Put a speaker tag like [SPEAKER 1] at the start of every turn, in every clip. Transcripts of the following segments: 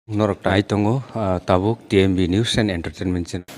[SPEAKER 1] Norok tai tongo tabuk TMB News and Entertainment Channel.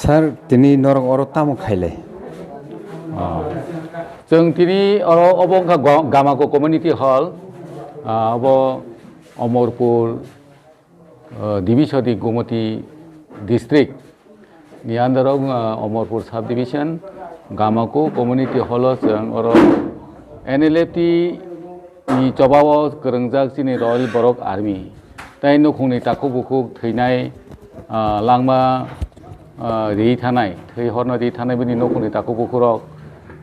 [SPEAKER 1] Sir, tini norok oro tamu khaile.
[SPEAKER 2] जों दिनै obong gamako community hall abo Amarpur division Gomati district नि अंदर Amarpur sub division गामाको community hall और NLFT नि जबाव गोरोंजाक जोंनि रयेल बरक army ताई नखुंनि ताखु बुखु थैनाय लांमा रि थानाय थै हरनो रि थानाय बिनि नखुंनि ताखु बुखुरक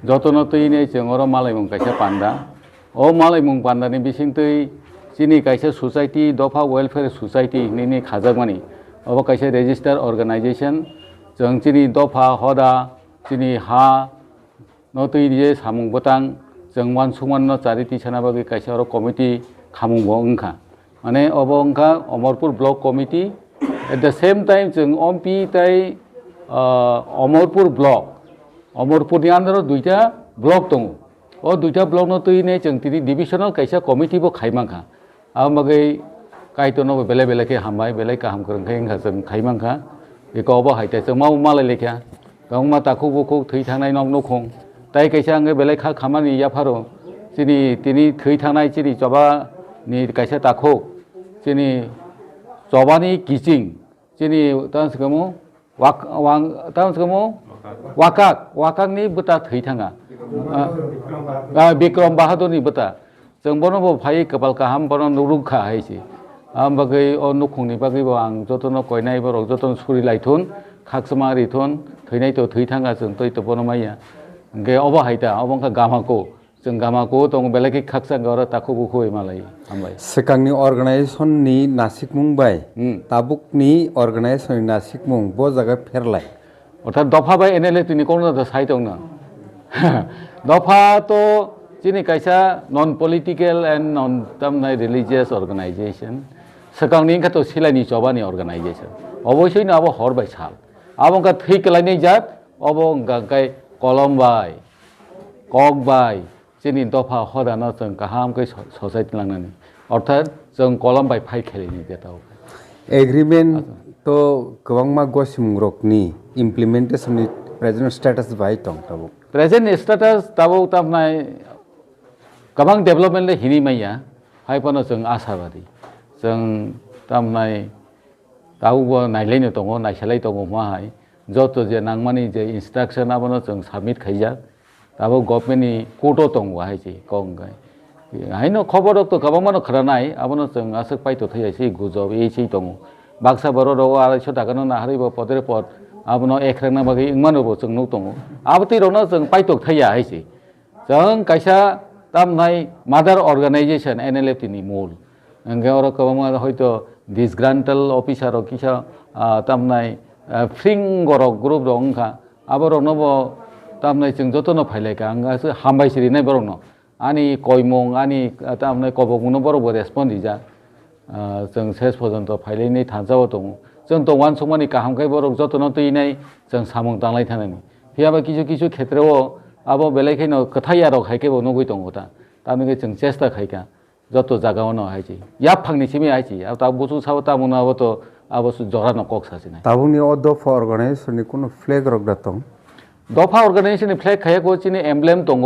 [SPEAKER 2] जतन तैने जों और मालायमुं कायसा पान्दा ओ मालायमुं पान्दानि बिसिंतै जोंनि कायसा सोसाइटी दफा वेलफेयर सोसाइटी नि खाजाकमानि अब कायसा रेजिस्टार अर्गेनाइजेशन जों जोंनि दफा हदा जोंनि हा नतैजे सामुं बतां जों मान समान न चारिटी सानाबागै कायसा और कमिटी खामुंबो ओंखा माने अब ओंखा Amarpur block committee at the same time जों ओमपी ताई अमरपुर ब्लक अमरपुरनि आन्दाराव दुइटा ब्लक दङ ओ दुइटा ब्लक न तैने जों तिनि डिविजनल कायसा कमिटीबो खायमांखा आमबागै कायतनो बेले बेलेके हामबाय बेले काहाम गोरोंखाय ओंखा जों खायमांखा बेखौ अब हायते जों मा मालाय लेखा गाव मा ताखु बुखु थै थांनाय नक नखं ताई कायसा आङो बेले खा खामानि याफारो जोंनि तिनि थै थांनाय जोंनि जबानि कायसा ताखु जोंनि जबानि किचिं जोंनि तानसगमु वाकाकनि बता थै थाङा बिक्रम बाहादुरनि बता जों बनबो फाय कपाल काहाम बन नुरुखा हायसि आमबागै अ नखंनि बागैबो आं जतन कयनाय बरक जतन सुरि लायथुन खाकसमा रिथुन थैनाय तो थै थाङा जों तैतो बनमाया गे अब हायता अबंका गामाको जों गामाको दं बेलेके खाकसा गर ताखु बुखुय मालाय हामबाय
[SPEAKER 3] सिगांनि अर्गानाइजेशननि नासिकमुं बाय ताबुकनि अर्गानाइजेशननि नासिकमुं ब जागा फेरलाय
[SPEAKER 2] अर्थात दफा बाय NLFT नि कोनो साइड दं ना दफा तो जोंनि कायसा नन पलिटिकल एंड नन तामनाय रिलिजियस अर्गानाइजेशन सिगांनि खातो सिलायनि जबानि अर्गानाइजेशन अबयसै ना अब हरबाय साल आबंका थै कलायनाय जात अबंका गाय कलमबाय ककबाय जोंनि दफा हदाना जों गाहामकै ससाइटि लांनानै अर्थात जों कलमबाय फाइ खेलेनि देताव
[SPEAKER 3] एग्रीमेंट तो गोबांमा गसिमुंरकनि इमप्लिमेंटेशननि प्रेजेंट स्टेटस बाय दं ताबुक
[SPEAKER 2] प्रेजेंट स्टेटस ताबुक तामनाय गोबां डेभलपमेन्ट हिनि माइया हायपनो जों आशाबादि जों तामनाय ताबुबो नायलायनो दङ नायसालाय दङ माहाय जत जे नांमानि जे इन्स्ट्राक्शन आबनो जों सबमिट खाइजा ताबो गभर्नमेन्टनि कोर्टो दङ हायसि कंगाय हायनो खबर तो गोबांमानो खरानाय आबनो जों आसक पाइतो थैयासि गुजब एसि दङ बाक्सा बर रौ 250 टाकानो नाहारैबो पदरे पद आबनो एकरेना बागै इमानबो जों नु दङ आबति रनो जों पाइतो थैया हायसि जों कायसा तामनाय मादार अर्गानाइजेशन NLFT नि मूल ओंगे और गोबांमा हयतो डिसग्रान्टल अफिसार किसा तामनाय फ्रिंगरक ग्रुप दं का आबरनबो तामनाय जों जतनो फाइलायका आंगासो हामबायसिरिनाय बरनो आनि कयमं आनि तामनाय कबगुनो बरबो रेसपन्ड दिजा जों शेष पर्यन्त फाइलायनाय थाजाव दं जों दवान समानि काहामखाय बरक जतनो तैनाय जों सामुं दांलाय थानायनि फियाबा किछु किछु क्षेत्रआव आबो बेलेखैनो कथायारो खायकेबो नगै दङ ता तामिगे जों चेष्टा खायका जत जागावनो हायसि या फांनिसिमे हायसि आ ता बुसु साव तामुनाबो तो आबसु जरानो कक सासिनाय
[SPEAKER 3] ताबुनि अदफ अर्गानाइजेशननि कोनो फ्लेग रगदा दं
[SPEAKER 2] दफा अर्गानाइजेशननि फ्लेग खायको चिनि एम्ब्लेम दङ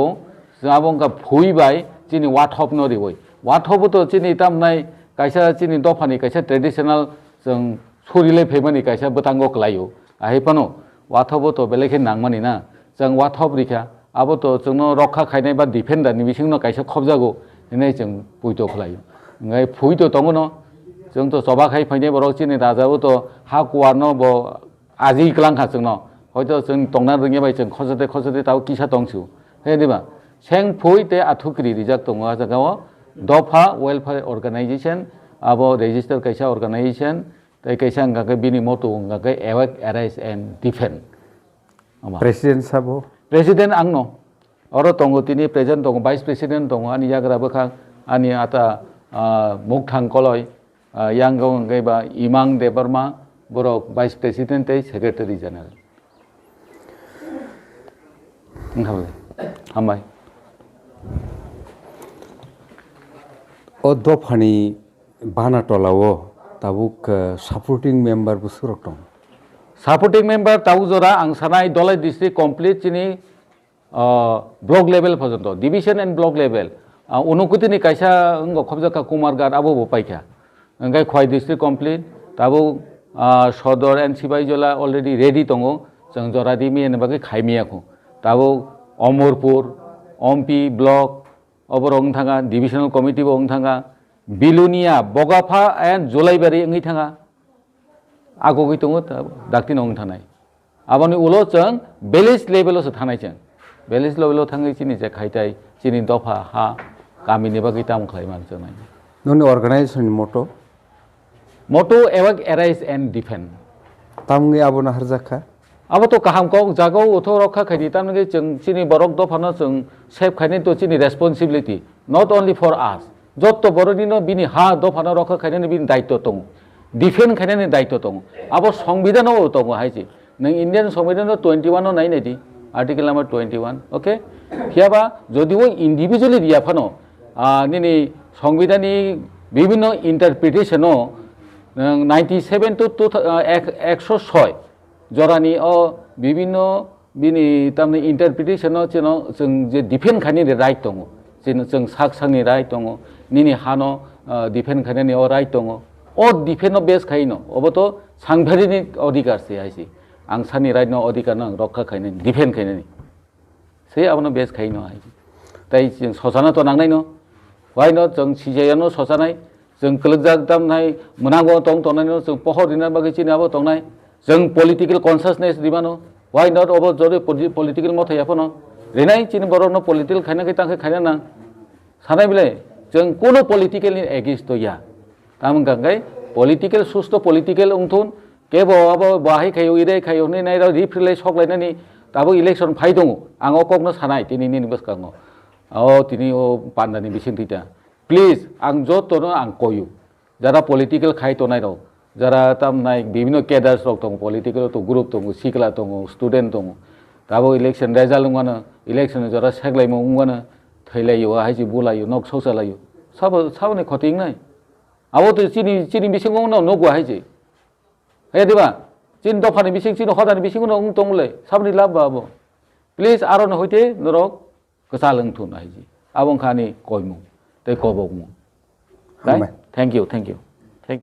[SPEAKER 2] जाबंका फुइबाय चिनि वाथप नरिवय वाथप तो चिनि तामनाय कायसा चिनि दफानि कायसा ट्रेडिशनल जों सुरिले फेमानि कायसा बतांगो क्लायो आहिपानो वाथप तो बेलेखे नांमानि ना जों वाथप रिखा आबो तो जोंनो रक्षा खायनाय बा डिफेन्डार नि बिसिंनो कायसा खबजागो नै जों पुइतो खलायो ओंगाय फुइतो दङ न जों तो जबा खाय फैनाय बरक चिनि राजाबो तो हा कुवारनो ब आजि क्लांखा जोंनो हयतो जों तंना रोङेबाय जों खजते ताव किसा दंसु हेदिबा सें फुइते आथुक्रि रिजाक दङ जागाव दफा वेलफेयर अर्गानाइजेशन आबो रेजिस्टार कायसा अर्गानाइजेशन तै कायसा अंगाके बिनि मतो अंगाके awake arise and defend
[SPEAKER 3] president साबो
[SPEAKER 2] प्रेसिडेंट आंनो और दङ तिनि प्रेजेन्ट दङ भाइस प्रेसिडेंट दङ आनि याग्राबो खां आनि आता मुखथां कलय यांगौ अंगैबा इमां देबर्मा बरक भाइस प्रेसिडेंट तै सेक्रेटारि जेनेरेल हामबाय
[SPEAKER 3] ओ दफानि बानाटलाव ताबुक सपोर्टिं मेम्बार बुसुरक दं
[SPEAKER 2] सपोर्टिं मेम्बार ताबु जरा आं सानाय दलाय डिस्ट्रिक्ट कमप्लीट चिनि ब्लक लेभेल पर्यन्त डिविजन एन्ड ब्लक लेभेल उनुकुतिनि कायसा खबजाका कुमारघाट आबो पाइखा ओंखाय खय डिस्ट्रिक्ट कमप्लिट ताबो सदर एन्ड सिबाइजला अलरेडि रेडि दङ जों जरादि मेन बागै खायमियाखौ ताबो अमरपुर अम्पि ब्लक अबरं थाङा डिभिजनेल कमिटि बं थाङा बिलुनिया बगाफा एन्ड जुलाइबारि ओंगै थाङा आगगै दङ दाक्ति नङ थानाय आबानि उलो जों भिलेज लेभेलावसो थानाय जों भिलेज लेभेलाव थाङै चिनि जे खायथाय चिनि दफा हा गामिनि बागै दाम खालायमान जोनाय
[SPEAKER 3] नोंनि अर्गानाइजेशननि
[SPEAKER 2] मटो एवाक एराइज एन्ड डिफेन्ड
[SPEAKER 3] तामुंनि आबोना हारजाखा
[SPEAKER 2] अब तो कहम को जागो उथो रखा खायनि तामने जों चिनि बरक दफानो जों सेफ खायनि तो चिनि रेसपन्सिबिलिटी नट ओनलि फर आस जत बरनिनो बिनि हा दफानो रखा खायनि बिनि दायित्व दं डिफेन्ड खायनि दायित्व दं अब संविधानाव दं हायजि नों इंडियन संविधान 21 नाय नायदि आर्टिकल नम्बर 21 ओके हियाबा जदिव इंडिविजुअली दियाफानो निनि संविधाननि विभिन्न इंटरप्रिटेशनो 97 टू 106 जरानी विभिन्न बिनि तामने इंटरप्रिटेशनो जेनो जों जे डिफेन्ड खायनि राइट दङ जेनो जों साक सांनि राइट दङ निनि हानो डिफेन्ड खायनि राइट दङ डिफेन्ड बेस खायनो अबतो सांभेरिनि अधिकार से आइसि आं सानि राइट नो अधिकार न रक्षा खायनि डिफेन्ड खायनि से आबनो बेस खायनो आइसि ताइ जों ससाना तो नांनाय न वाइ नट जों सिजायानो ससानाय जों कलजाक दामनाय मोनागो दं तनाय जों पहर दिना बागै चिनाबो दंनाय जों पलिटिकल कन्सियासनेस दिबानो वाइ नट अब जरे पलिटिकल मथायाफोनो रेनाय चिनि बरनो पलिटिकल खायनाखै तांखै खायना ना सानाय बिलाय जों कोनो पलिटिकलनि एगेन्स्ट या ताम गांगाय पलिटिकल सुस्त पलिटिकल उंथुन केबो अब बाहाय खायो इरे खायो नै नाय रिफ्रिलाय सकलायनानि दाबो इलेक्शन फाइ दङ आं अकगनो सानाय दिनैनि बसकाङो तिनि पान्दानि बिसिं दिता प्लिज आं जतनो आं कयु जरा पलिटिकल खाय तनाय दं जरा तामनाय विभिन्न केडार्स दं पलिटिकल तो ग्रुप दं सिकला दं स्टुडेन्ट दं दाबो इलेक्शन रेजाल्ट उङानो इलेक्शन जरा सेगलायमो उङानो थैलायो हायजि बुलायो नक सौसालायो साबने खतिं नाय आबो तो चिनि बिसिं उनाव नगु हायजि हे दिबा चिन दफानि बिसिं चिन हदानि बिसिं उनाव दंले साबनि लाभ बाबो प्लिज आरो होइते नरक कसालंथुन हायजि आबंखानि कयमु तै कबगमु थैंक यू